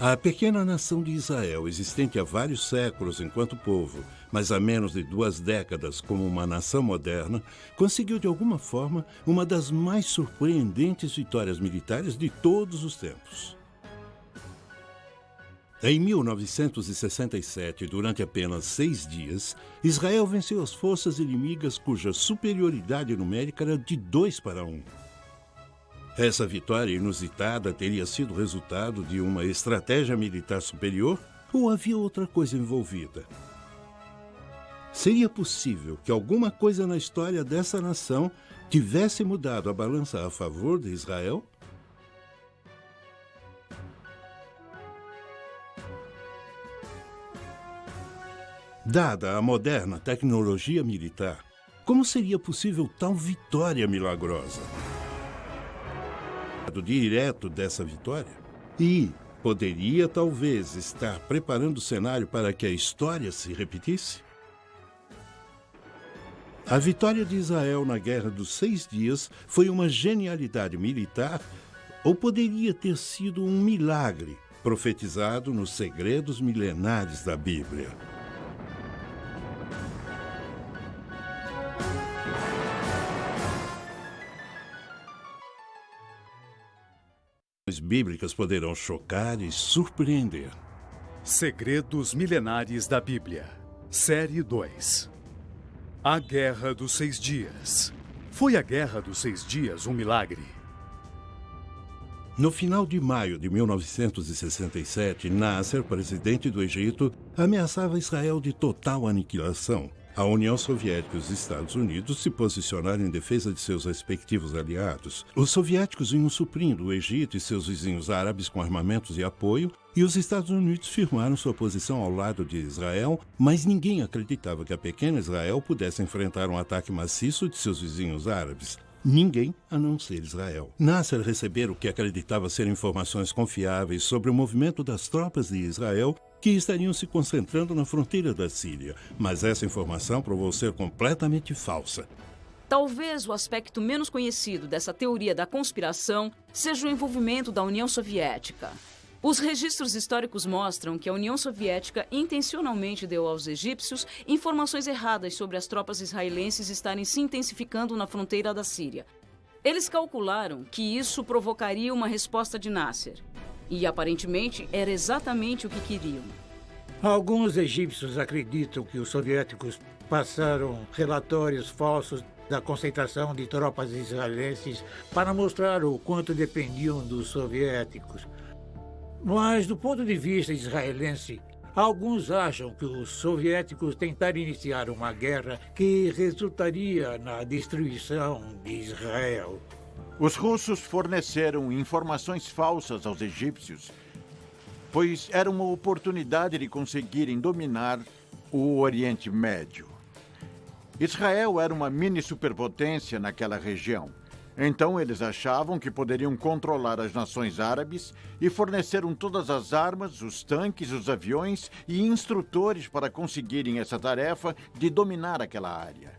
A pequena nação de Israel, existente há vários séculos enquanto povo, mas há menos de 2 décadas como uma nação moderna, conseguiu de alguma forma uma das mais surpreendentes vitórias militares de todos os tempos. Em 1967, durante apenas 6 dias, Israel venceu as forças inimigas cuja superioridade numérica era de 2-1. Essa vitória inusitada teria sido resultado de uma estratégia militar superior ou havia outra coisa envolvida? Seria possível que alguma coisa na história dessa nação tivesse mudado a balança a favor de Israel? Dada a moderna tecnologia militar, como seria possível tal vitória milagrosa? Direto dessa vitória? E poderia talvez estar preparando o cenário para que a história se repetisse? A vitória de Israel na Guerra dos 6 Dias foi uma genialidade militar ou poderia ter sido um milagre profetizado nos segredos milenares da Bíblia? As bíblicas poderão chocar e surpreender. Segredos Milenares da Bíblia, Série 2. A Guerra dos 6 Dias. Foi a Guerra dos 6 Dias um milagre? No final de maio de 1967, Nasser, presidente do Egito, ameaçava Israel de total aniquilação. A União Soviética e os Estados Unidos se posicionaram em defesa de seus respectivos aliados. Os soviéticos vinham suprindo o Egito e seus vizinhos árabes com armamentos e apoio, e os Estados Unidos firmaram sua posição ao lado de Israel, mas ninguém acreditava que a pequena Israel pudesse enfrentar um ataque maciço de seus vizinhos árabes. Ninguém a não ser Israel. Nasser recebera o que acreditava ser informações confiáveis sobre o movimento das tropas de Israel que estariam se concentrando na fronteira da Síria, mas essa informação provou ser completamente falsa. Talvez o aspecto menos conhecido dessa teoria da conspiração seja o envolvimento da União Soviética. Os registros históricos mostram que a União Soviética intencionalmente deu aos egípcios informações erradas sobre as tropas israelenses estarem se intensificando na fronteira da Síria. Eles calcularam que isso provocaria uma resposta de Nasser. E, aparentemente, era exatamente o que queriam. Alguns egípcios acreditam que os soviéticos passaram relatórios falsos da concentração de tropas israelenses para mostrar o quanto dependiam dos soviéticos. Mas, do ponto de vista israelense, alguns acham que os soviéticos tentaram iniciar uma guerra que resultaria na destruição de Israel. Os russos forneceram informações falsas aos egípcios, pois era uma oportunidade de conseguirem dominar o Oriente Médio. Israel era uma mini-superpotência naquela região. Então eles achavam que poderiam controlar as nações árabes e forneceram todas as armas, os tanques, os aviões e instrutores para conseguirem essa tarefa de dominar aquela área.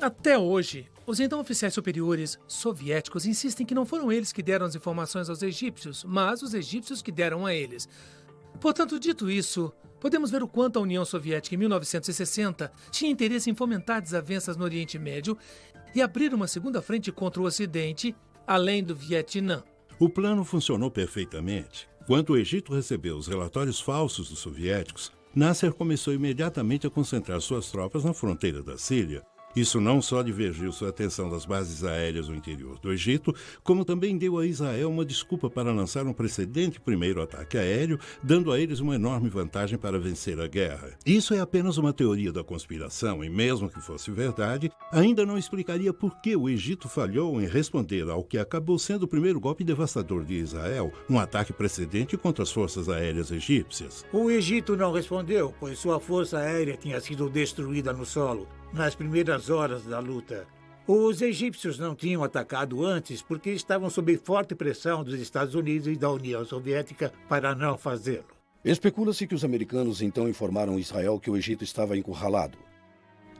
Até hoje, os então oficiais superiores soviéticos insistem que não foram eles que deram as informações aos egípcios, mas os egípcios que deram a eles. Portanto, dito isso, podemos ver o quanto a União Soviética em 1960 tinha interesse em fomentar desavenças no Oriente Médio e abrir uma segunda frente contra o Ocidente, além do Vietnã. O plano funcionou perfeitamente. Quando o Egito recebeu os relatórios falsos dos soviéticos, Nasser começou imediatamente a concentrar suas tropas na fronteira da Síria. Isso não só divergiu sua atenção das bases aéreas no interior do Egito, como também deu a Israel uma desculpa para lançar um precedente primeiro ataque aéreo, dando a eles uma enorme vantagem para vencer a guerra. Isso é apenas uma teoria da conspiração e, mesmo que fosse verdade, ainda não explicaria por que o Egito falhou em responder ao que acabou sendo o primeiro golpe devastador de Israel, um ataque precedente contra as forças aéreas egípcias. O Egito não respondeu, pois sua força aérea tinha sido destruída no solo nas primeiras horas da luta. Os egípcios não tinham atacado antes porque estavam sob forte pressão dos Estados Unidos e da União Soviética para não fazê-lo. Especula-se que os americanos então informaram Israel que o Egito estava encurralado.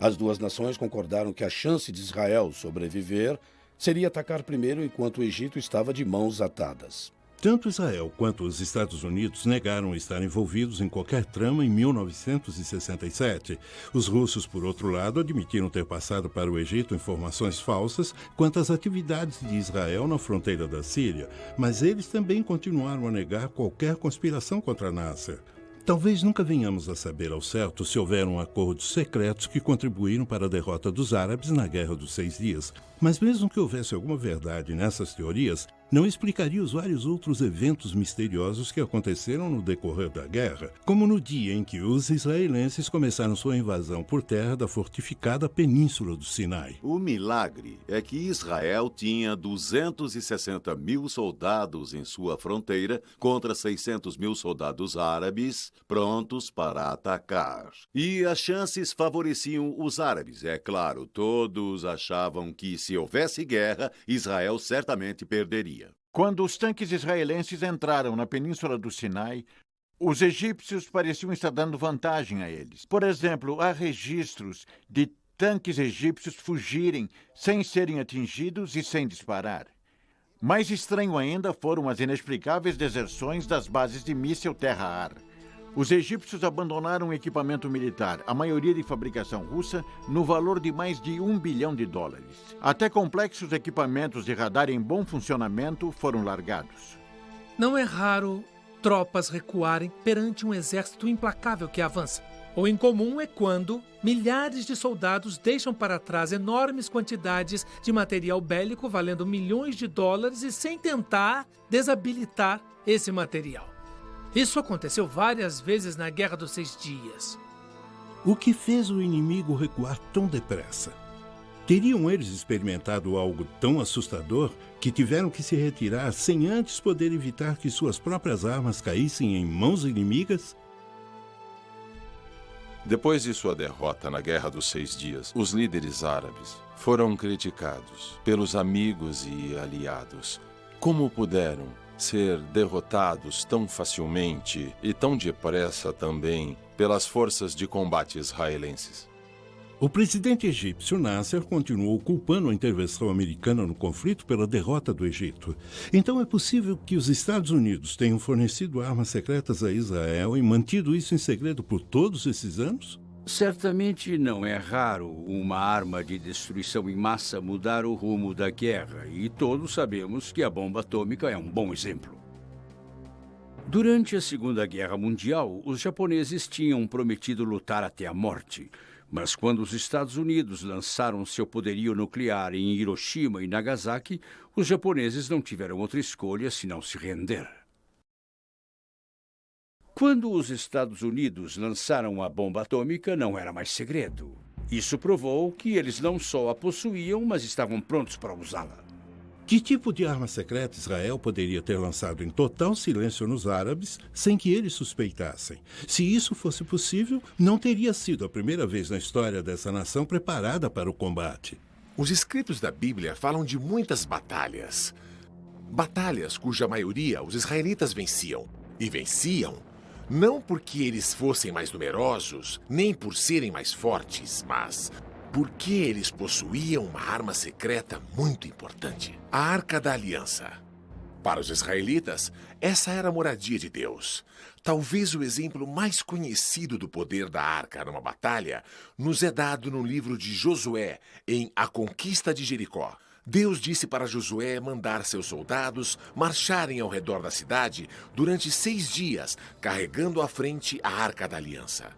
As duas nações concordaram que a chance de Israel sobreviver seria atacar primeiro enquanto o Egito estava de mãos atadas. Tanto Israel quanto os Estados Unidos negaram estar envolvidos em qualquer trama em 1967. Os russos, por outro lado, admitiram ter passado para o Egito informações falsas quanto às atividades de Israel na fronteira da Síria, mas eles também continuaram a negar qualquer conspiração contra Nasser. Talvez nunca venhamos a saber ao certo se houveram acordos secretos que contribuíram para a derrota dos árabes na Guerra dos 6 Dias, mas mesmo que houvesse alguma verdade nessas teorias, não explicaria os vários outros eventos misteriosos que aconteceram no decorrer da guerra, como no dia em que os israelenses começaram sua invasão por terra da fortificada Península do Sinai. O milagre é que Israel tinha 260 mil soldados em sua fronteira contra 600 mil soldados árabes prontos para atacar. E as chances favoreciam os árabes, é claro. Todos achavam que se houvesse guerra, Israel certamente perderia. Quando os tanques israelenses entraram na Península do Sinai, os egípcios pareciam estar dando vantagem a eles. Por exemplo, há registros de tanques egípcios fugirem sem serem atingidos e sem disparar. Mais estranho ainda foram as inexplicáveis deserções das bases de míssil terra-ar. Os egípcios abandonaram equipamento militar, a maioria de fabricação russa, no valor de mais de $1 bilhão. Até complexos equipamentos de radar em bom funcionamento foram largados. Não é raro tropas recuarem perante um exército implacável que avança. O incomum é quando milhares de soldados deixam para trás enormes quantidades de material bélico valendo milhões de dólares e sem tentar desabilitar esse material. Isso aconteceu várias vezes na Guerra dos 6 Dias. O que fez o inimigo recuar tão depressa? Teriam eles experimentado algo tão assustador que tiveram que se retirar sem antes poder evitar que suas próprias armas caíssem em mãos inimigas? Depois de sua derrota na Guerra dos 6 Dias, os líderes árabes foram criticados pelos amigos e aliados. Como puderam ser derrotados tão facilmente e tão depressa também pelas forças de combate israelenses? O presidente egípcio Nasser continuou culpando a intervenção americana no conflito pela derrota do Egito. Então é possível que os Estados Unidos tenham fornecido armas secretas a Israel e mantido isso em segredo por todos esses anos? Certamente não é raro uma arma de destruição em massa mudar o rumo da guerra, e todos sabemos que a bomba atômica é um bom exemplo. Durante a Segunda Guerra Mundial, os japoneses tinham prometido lutar até a morte, mas quando os Estados Unidos lançaram seu poderio nuclear em Hiroshima e Nagasaki, os japoneses não tiveram outra escolha senão se render. Quando os Estados Unidos lançaram a bomba atômica, não era mais segredo. Isso provou que eles não só a possuíam, mas estavam prontos para usá-la. Que tipo de arma secreta Israel poderia ter lançado em total silêncio nos árabes, sem que eles suspeitassem? Se isso fosse possível, não teria sido a primeira vez na história dessa nação preparada para o combate. Os escritos da Bíblia falam de muitas batalhas. Batalhas cuja maioria os israelitas venciam. E venciam não porque eles fossem mais numerosos, nem por serem mais fortes, mas porque eles possuíam uma arma secreta muito importante: a Arca da Aliança. Para os israelitas, essa era a moradia de Deus. Talvez o exemplo mais conhecido do poder da arca numa batalha nos é dado no livro de Josué, em A Conquista de Jericó. Deus disse para Josué mandar seus soldados marcharem ao redor da cidade durante 6 dias, carregando à frente a Arca da Aliança.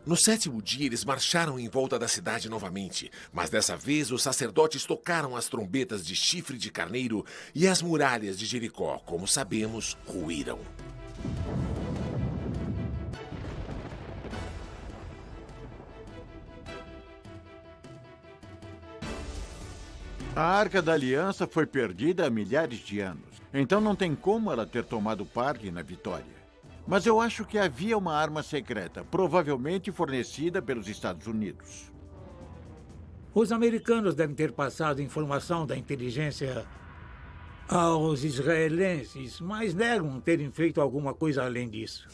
No 7º dia, eles marcharam em volta da cidade novamente, mas dessa vez os sacerdotes tocaram as trombetas de chifre de carneiro e as muralhas de Jericó, como sabemos, ruíram. A Arca da Aliança foi perdida há milhares de anos, então não tem como ela ter tomado parte na vitória. Mas eu acho que havia uma arma secreta, provavelmente fornecida pelos Estados Unidos. Os americanos devem ter passado informação da inteligência aos israelenses, mas negam terem feito alguma coisa além disso.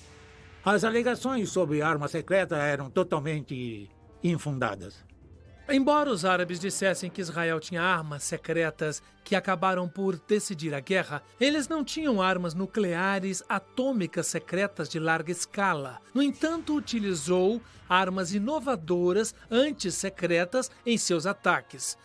As alegações sobre arma secreta eram totalmente infundadas. Embora os árabes dissessem que Israel tinha armas secretas que acabaram por decidir a guerra, eles não tinham armas nucleares atômicas secretas de larga escala. No entanto, utilizou armas inovadoras antissecretas em seus ataques.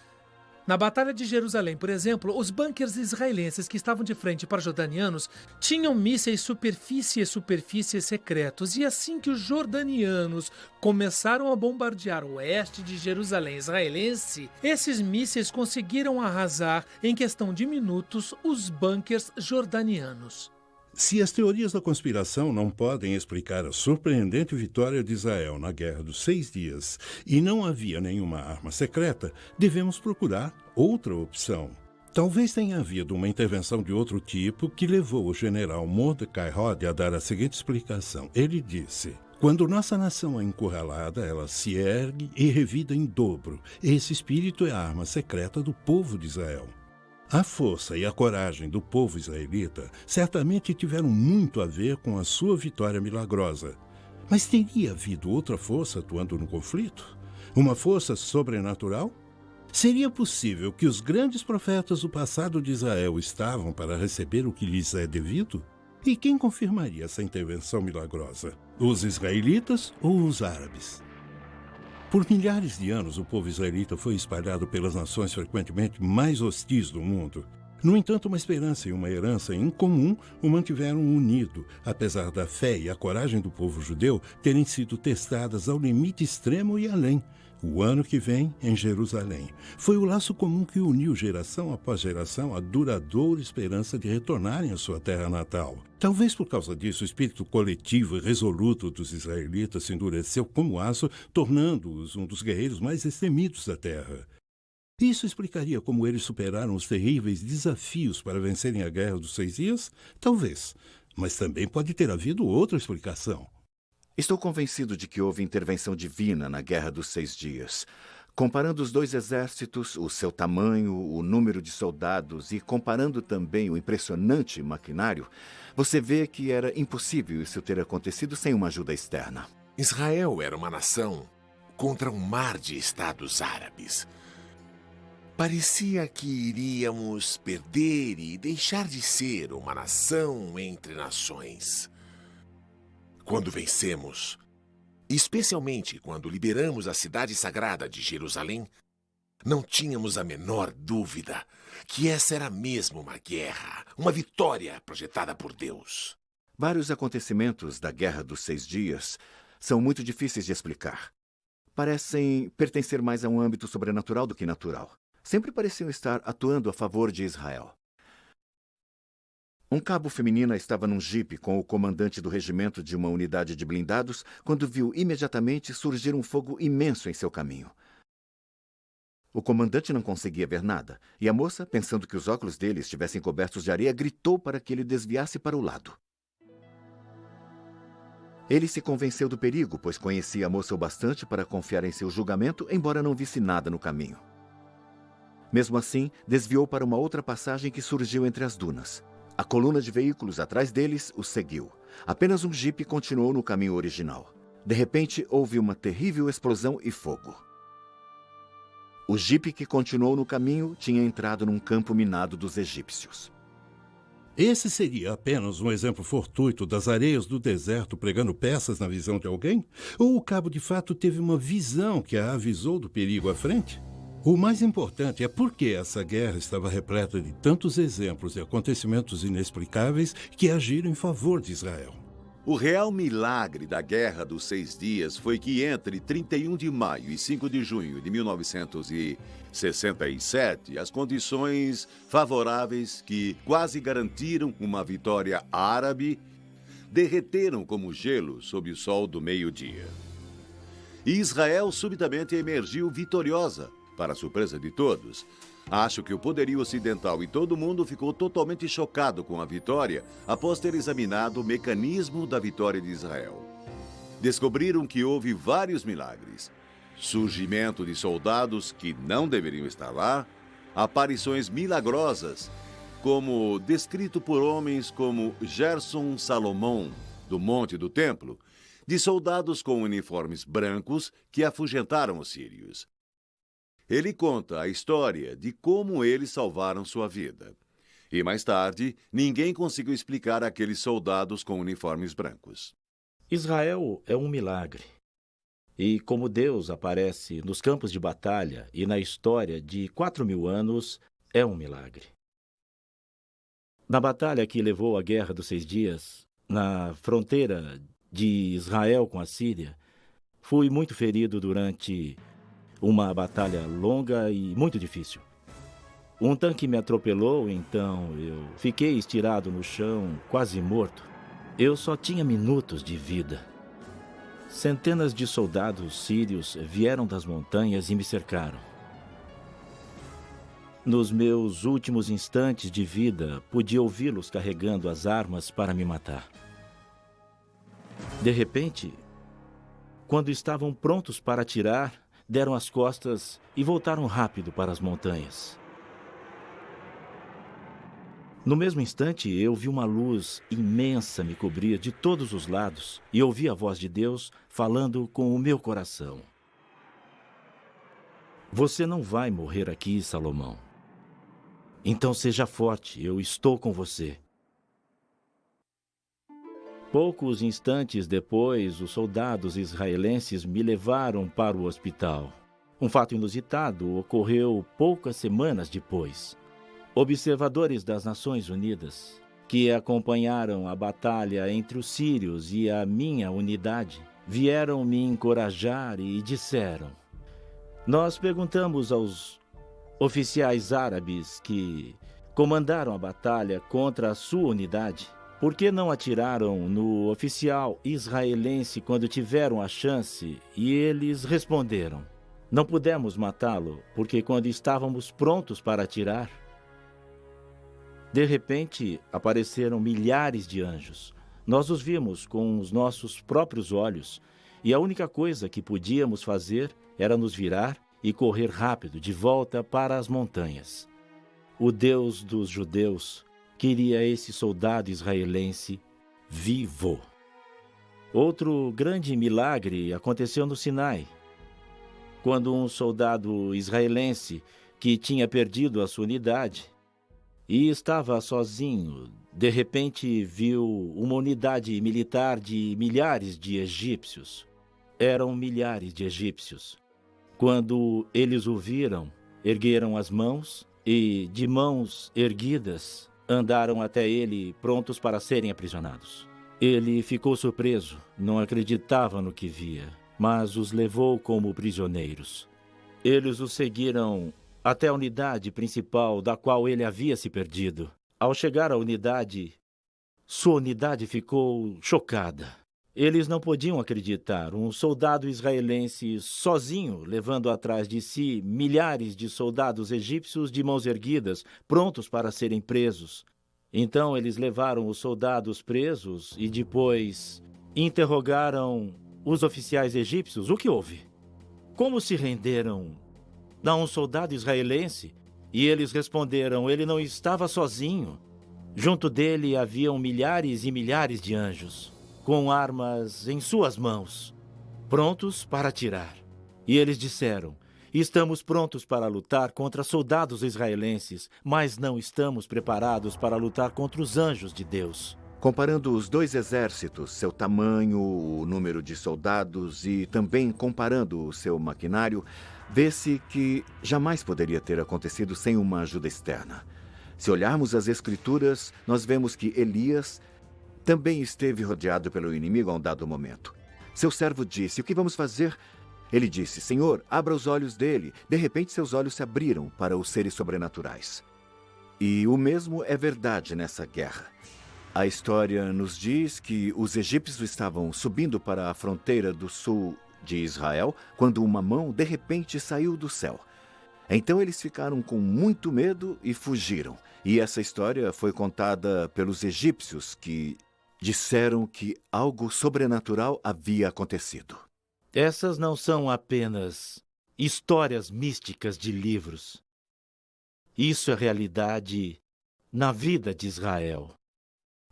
Na Batalha de Jerusalém, por exemplo, os bunkers israelenses que estavam de frente para os jordanianos tinham mísseis superfície secretos. E assim que os jordanianos começaram a bombardear o oeste de Jerusalém israelense, esses mísseis conseguiram arrasar, em questão de minutos, os bunkers jordanianos. Se as teorias da conspiração não podem explicar a surpreendente vitória de Israel na Guerra dos 6 Dias e não havia nenhuma arma secreta, devemos procurar outra opção. Talvez tenha havido uma intervenção de outro tipo que levou o general Mordecai Rod a dar a seguinte explicação. Ele disse: quando nossa nação é encurralada, ela se ergue e revida em dobro. Esse espírito é a arma secreta do povo de Israel. A força e a coragem do povo israelita certamente tiveram muito a ver com a sua vitória milagrosa. Mas teria havido outra força atuando no conflito? Uma força sobrenatural? Seria possível que os grandes profetas do passado de Israel estavam para receber o que lhes é devido? E quem confirmaria essa intervenção milagrosa? Os israelitas ou os árabes? Por milhares de anos, o povo israelita foi espalhado pelas nações frequentemente mais hostis do mundo. No entanto, uma esperança e uma herança em comum o mantiveram unido, apesar da fé e a coragem do povo judeu terem sido testadas ao limite extremo e além. O ano que vem, em Jerusalém, foi o laço comum que uniu geração após geração a duradoura esperança de retornarem à sua terra natal. Talvez por causa disso, o espírito coletivo e resoluto dos israelitas se endureceu como aço, tornando-os um dos guerreiros mais destemidos da terra. Isso explicaria como eles superaram os terríveis desafios para vencerem a Guerra dos 6 Dias? Talvez, mas também pode ter havido outra explicação. Estou convencido de que houve intervenção divina na Guerra dos 6 Dias. Comparando os dois exércitos, o seu tamanho, o número de soldados e comparando também o impressionante maquinário, você vê que era impossível isso ter acontecido sem uma ajuda externa. Israel era uma nação contra um mar de estados árabes. Parecia que iríamos perder e deixar de ser uma nação entre nações. Quando vencemos, especialmente quando liberamos a cidade sagrada de Jerusalém, não tínhamos a menor dúvida que essa era mesmo uma guerra, uma vitória projetada por Deus. Vários acontecimentos da Guerra dos 6 Dias são muito difíceis de explicar. Parecem pertencer mais a um âmbito sobrenatural do que natural. Sempre pareciam estar atuando a favor de Israel. Um cabo feminina estava num jipe com o comandante do regimento de uma unidade de blindados quando viu imediatamente surgir um fogo imenso em seu caminho. O comandante não conseguia ver nada, e a moça, pensando que os óculos dele estivessem cobertos de areia, gritou para que ele desviasse para o lado. Ele se convenceu do perigo, pois conhecia a moça o bastante para confiar em seu julgamento, embora não visse nada no caminho. Mesmo assim, desviou para uma outra passagem que surgiu entre as dunas. A coluna de veículos atrás deles os seguiu. Apenas um jipe continuou no caminho original. De repente, houve uma terrível explosão e fogo. O jipe que continuou no caminho tinha entrado num campo minado dos egípcios. Esse seria apenas um exemplo fortuito das areias do deserto pregando peças na visão de alguém? Ou o cabo de fato teve uma visão que a avisou do perigo à frente? O mais importante é por que essa guerra estava repleta de tantos exemplos e acontecimentos inexplicáveis que agiram em favor de Israel. O real milagre da Guerra dos 6 Dias foi que entre 31 de maio e 5 de junho de 1967, as condições favoráveis que quase garantiram uma vitória árabe derreteram como gelo sob o sol do meio-dia. E Israel subitamente emergiu vitoriosa. Para a surpresa de todos, acho que o poderio ocidental e todo mundo ficou totalmente chocado com a vitória após ter examinado o mecanismo da vitória de Israel. Descobriram que houve vários milagres. Surgimento de soldados que não deveriam estar lá, aparições milagrosas, como descrito por homens como Gerson Salomão, do Monte do Templo, de soldados com uniformes brancos que afugentaram os sírios. ele conta a história de como eles salvaram sua vida. E mais tarde, ninguém conseguiu explicar aqueles soldados com uniformes brancos. Israel é um milagre. E como Deus aparece nos campos de batalha e na história de 4.000 anos, é um milagre. Na batalha que levou à Guerra dos 6 Dias, na fronteira de Israel com a Síria, fui muito ferido durante uma batalha longa e muito difícil. Um tanque me atropelou, então eu fiquei estirado no chão, quase morto. Eu só tinha minutos de vida. Centenas de soldados sírios vieram das montanhas e me cercaram. Nos meus últimos instantes de vida, pude ouvi-los carregando as armas para me matar. De repente, quando estavam prontos para atirar, deram as costas e voltaram rápido para as montanhas. No mesmo instante, eu vi uma luz imensa me cobrir de todos os lados e ouvi a voz de Deus falando com o meu coração. Você não vai morrer aqui, Salomão. Então seja forte, eu estou com você. Poucos instantes depois, os soldados israelenses me levaram para o hospital. Um fato inusitado ocorreu poucas semanas depois. Observadores das Nações Unidas, que acompanharam a batalha entre os sírios e a minha unidade, vieram me encorajar e disseram: nós perguntamos aos oficiais árabes que comandaram a batalha contra a sua unidade por que não atiraram no oficial israelense quando tiveram a chance, e eles responderam: não pudemos matá-lo porque quando estávamos prontos para atirar, de repente, apareceram milhares de anjos. Nós os vimos com os nossos próprios olhos, e a única coisa que podíamos fazer era nos virar e correr rápido de volta para as montanhas. O Deus dos judeus queria esse soldado israelense vivo. Outro grande milagre aconteceu no Sinai, quando um soldado israelense que tinha perdido a sua unidade e estava sozinho, de repente viu uma unidade militar de milhares de egípcios. Eram milhares de egípcios. Quando eles o viram, ergueram as mãos e, de mãos erguidas, andaram até ele, prontos para serem aprisionados. Ele ficou surpreso, não acreditava no que via, mas os levou como prisioneiros. Eles o seguiram até a unidade principal da qual ele havia se perdido. Ao chegar à unidade, sua unidade ficou chocada. Eles não podiam acreditar. Um soldado israelense sozinho, levando atrás de si milhares de soldados egípcios de mãos erguidas, prontos para serem presos. Então eles levaram os soldados presos e depois interrogaram os oficiais egípcios. O que houve? Como se renderam a um soldado israelense? E eles responderam: ele não estava sozinho. Junto dele haviam milhares e milhares de anjos, com armas em suas mãos, prontos para atirar. E eles disseram: estamos prontos para lutar contra soldados israelenses, mas não estamos preparados para lutar contra os anjos de Deus. Comparando os dois exércitos, seu tamanho, o número de soldados e também comparando o seu maquinário, vê-se que jamais poderia ter acontecido sem uma ajuda externa. Se olharmos as Escrituras, nós vemos que Elias também esteve rodeado pelo inimigo a um dado momento. Seu servo disse: o que vamos fazer? Ele disse: Senhor, abra os olhos dele. De repente, seus olhos se abriram para os seres sobrenaturais. E o mesmo é verdade nessa guerra. A história nos diz que os egípcios estavam subindo para a fronteira do sul de Israel quando uma mão de repente saiu do céu. Então eles ficaram com muito medo e fugiram. E essa história foi contada pelos egípcios, que disseram que algo sobrenatural havia acontecido. Essas não são apenas histórias místicas de livros. Isso é realidade na vida de Israel.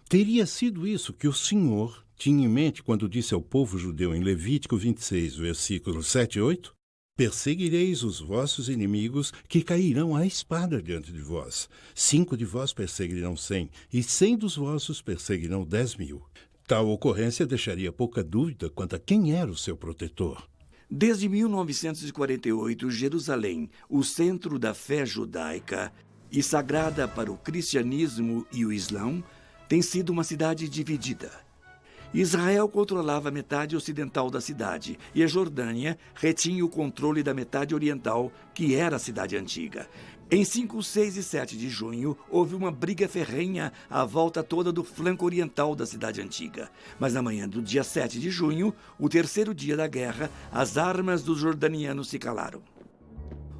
Teria sido isso que o Senhor tinha em mente quando disse ao povo judeu em Levítico 26, versículos 7 e 8? Perseguireis os vossos inimigos, que cairão à espada diante de vós. 5 de vós perseguirão 100, e 100 dos vossos perseguirão 10.000. Tal ocorrência deixaria pouca dúvida quanto a quem era o seu protetor. Desde 1948, Jerusalém, o centro da fé judaica e sagrada para o cristianismo e o islã, tem sido uma cidade dividida. Israel controlava a metade ocidental da cidade e a Jordânia retinha o controle da metade oriental, que era a cidade antiga. Em 5, 6 e 7 de junho, houve uma briga ferrenha à volta toda do flanco oriental da cidade antiga. Mas na manhã do dia 7 de junho, o terceiro dia da guerra, as armas dos jordanianos se calaram.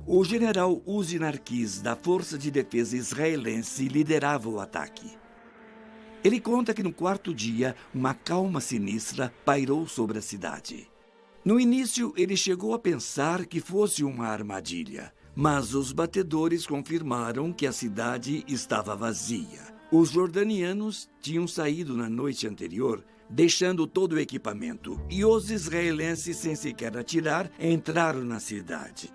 O general Uzi Narquis, da Força de Defesa Israelense, liderava o ataque. Ele conta que no quarto dia, uma calma sinistra pairou sobre a cidade. No início, ele chegou a pensar que fosse uma armadilha, mas os batedores confirmaram que a cidade estava vazia. Os jordanianos tinham saído na noite anterior, deixando todo o equipamento, e os israelenses, sem sequer atirar, entraram na cidade.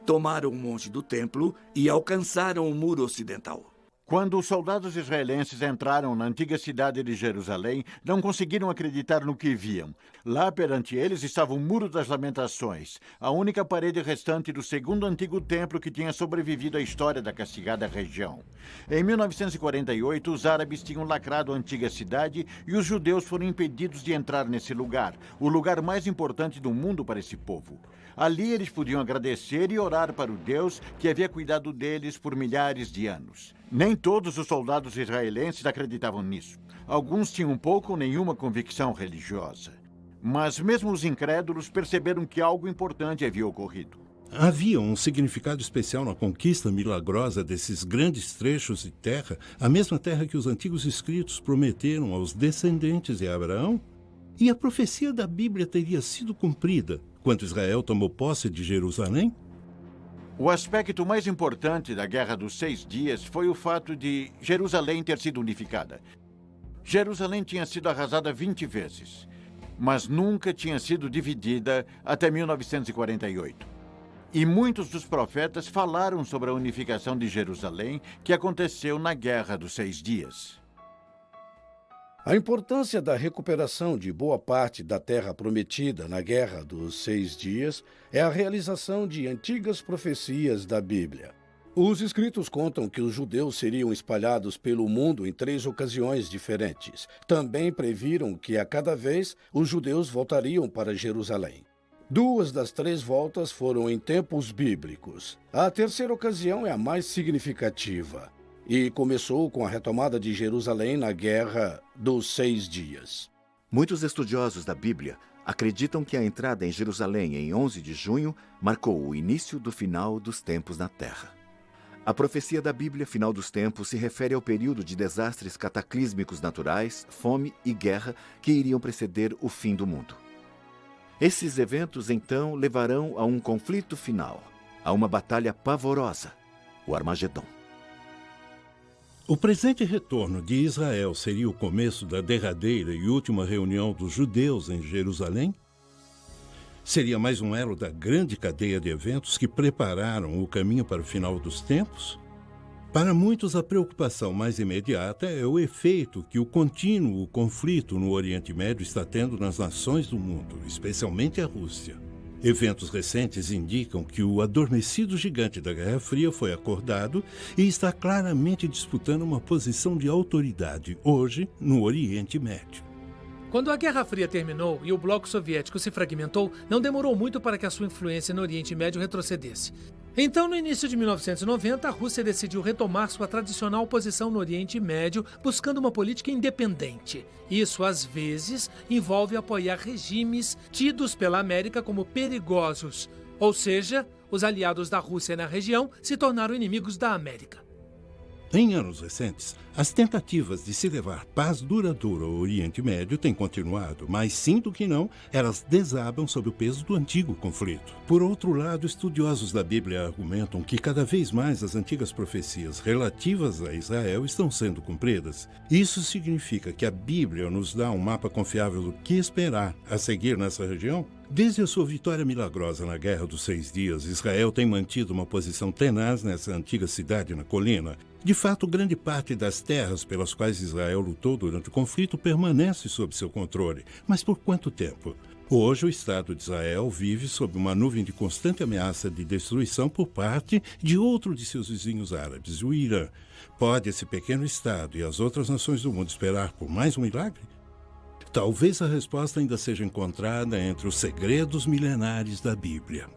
Tomaram o monte do templo e alcançaram o muro ocidental. Quando os soldados israelenses entraram na antiga cidade de Jerusalém, não conseguiram acreditar no que viam. Lá perante eles estava o Muro das Lamentações, a única parede restante do segundo antigo templo que tinha sobrevivido à história da castigada região. Em 1948, os árabes tinham lacrado a antiga cidade e os judeus foram impedidos de entrar nesse lugar, o lugar mais importante do mundo para esse povo. Ali eles podiam agradecer e orar para o Deus que havia cuidado deles por milhares de anos. Nem todos os soldados israelenses acreditavam nisso. Alguns tinham pouco ou nenhuma convicção religiosa. Mas mesmo os incrédulos perceberam que algo importante havia ocorrido. Havia um significado especial na conquista milagrosa desses grandes trechos de terra, a mesma terra que os antigos escritos prometeram aos descendentes de Abraão? E a profecia da Bíblia teria sido cumprida quando Israel tomou posse de Jerusalém? O aspecto mais importante da Guerra dos 6 Dias foi o fato de Jerusalém ter sido unificada. Jerusalém tinha sido arrasada 20 vezes, mas nunca tinha sido dividida até 1948. E muitos dos profetas falaram sobre a unificação de Jerusalém que aconteceu na Guerra dos 6 Dias. A importância da recuperação de boa parte da terra prometida na Guerra dos 6 Dias é a realização de antigas profecias da Bíblia. Os escritos contam que os judeus seriam espalhados pelo mundo em 3 ocasiões diferentes. Também previram que a cada vez os judeus voltariam para Jerusalém. 2 das 3 voltas foram em tempos bíblicos. A terceira ocasião é a mais significativa e começou com a retomada de Jerusalém na Guerra dos 6 Dias. Muitos estudiosos da Bíblia acreditam que a entrada em Jerusalém em 11 de junho marcou o início do final dos tempos na Terra. A profecia da Bíblia, final dos tempos, se refere ao período de desastres cataclísmicos naturais, fome e guerra que iriam preceder o fim do mundo. Esses eventos, então, levarão a um conflito final, a uma batalha pavorosa, o Armagedom. O presente retorno de Israel seria o começo da derradeira e última reunião dos judeus em Jerusalém? Seria mais um elo da grande cadeia de eventos que prepararam o caminho para o final dos tempos? Para muitos, a preocupação mais imediata é o efeito que o contínuo conflito no Oriente Médio está tendo nas nações do mundo, especialmente a Rússia. Eventos recentes indicam que o adormecido gigante da Guerra Fria foi acordado e está claramente disputando uma posição de autoridade hoje no Oriente Médio. Quando a Guerra Fria terminou e o bloco soviético se fragmentou, não demorou muito para que a sua influência no Oriente Médio retrocedesse. Então, no início de 1990, a Rússia decidiu retomar sua tradicional posição no Oriente Médio, buscando uma política independente. Isso, às vezes, envolve apoiar regimes tidos pela América como perigosos. Ou seja, os aliados da Rússia na região se tornaram inimigos da América. Em anos recentes, as tentativas de se levar paz duradoura ao Oriente Médio têm continuado, mas sim do que não, elas desabam sob o peso do antigo conflito. Por outro lado, estudiosos da Bíblia argumentam que cada vez mais as antigas profecias relativas a Israel estão sendo cumpridas. Isso significa que a Bíblia nos dá um mapa confiável do que esperar a seguir nessa região? Desde a sua vitória milagrosa na Guerra dos 6 Dias, Israel tem mantido uma posição tenaz nessa antiga cidade na colina. De fato, grande parte das terras pelas quais Israel lutou durante o conflito permanece sob seu controle. Mas por quanto tempo? Hoje, o Estado de Israel vive sob uma nuvem de constante ameaça de destruição por parte de outro de seus vizinhos árabes, o Irã. Pode esse pequeno Estado e as outras nações do mundo esperar por mais um milagre? Talvez a resposta ainda seja encontrada entre os segredos milenares da Bíblia.